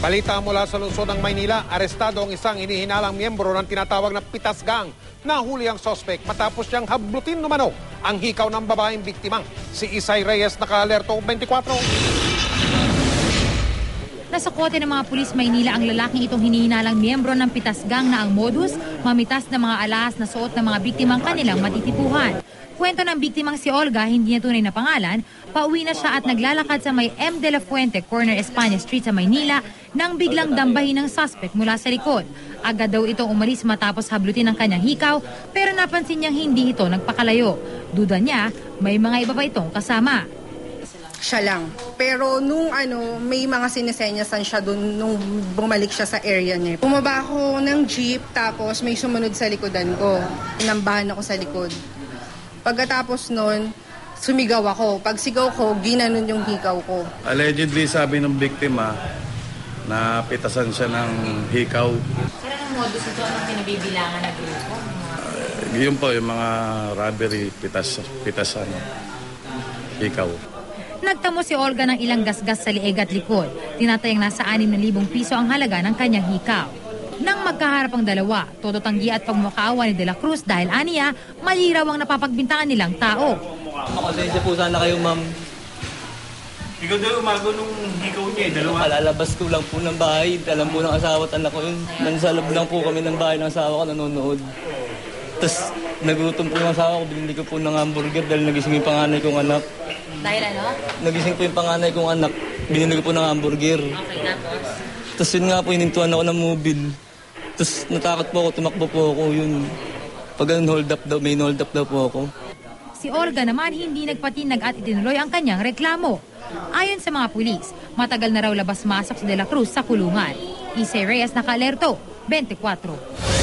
Balita mula sa lungsod ng Maynila, arestado ang isang hinihinalang miyembro ng tinatawag na Pitas Gang. Nahuli ang sospek matapos siyang hablutin numano ang hikaw ng babaeng biktimang si Isay Reyes, naka-alerto 24. Nasa kote ng mga pulis Maynila ang lalaking itong hinihinalang miyembro ng Pitas Gang na ang modus, mamitas na mga alahas na suot ng mga biktimang kanilang matitipuhan. Kwento ng biktimang si Olga, hindi niya tunay na pangalan, pauwi na siya at naglalakad sa may M. de la Fuente, corner España Street sa Maynila nang biglang dambahin ng suspect mula sa likod. Agad daw itong umalis matapos hablutin ang kanyang hikaw, pero napansin niyang hindi ito nagpakalayo. Duda niya, may mga iba pa itong kasama. Siya lang. Pero nung may mga sinisenyasan siya doon nung bumalik siya sa area niya. Bumaba ako ng jeep tapos may sumunod sa likodan ko. Inambahan ako sa likod. Pagkatapos nun, sumigaw ako. Pag sigaw ko, ginanon yung hikaw ko. Allegedly, sabi ng biktima na pitasan siya ng hikaw. Sir, anong modus ito? Anong pinabibilangan na grupo? Yun po, yung mga robbery, pitasan, hikaw. Nagtamo si Olga ng ilang gasgas sa lieg at likod. Tinatayang nasa 6,000 piso ang halaga ng kanyang hikaw. Nang magkaharap ang dalawa, todo tanggi at pagmukaawa ni De La Cruz dahil aniya, mali raw ang napapagbintangan nilang tao. Makasensya po sana kayo, ma'am. Ikaw daw umago nung hikaw niya, dalawa. Kalalabas ko lang po ng bahay. Alam po ng asawa at anak ko yun. Nasa loob lang po kami ng bahay ng asawa ko, nanonood. Tapos nagutom po yung asawa ko, binili ko po ng hamburger dahil nagising yung panganay kong anak. Dahil ano? Nagising po yung panganay kong anak, binili ko po ng hamburger. Okay, tapos? Tapos yun nga po, inintuan ako ng mobile. Tapos natakot po ako, tumakbo po ako yun. Pag hold up daw, may hold up daw po ako. Si Olga naman hindi nagpatinag at itinuloy ang kanyang reklamo. Ayon sa mga pulis, matagal na raw labas-masok si De La Cruz sa kulungan. Isay Reyes, naka-alerto 24.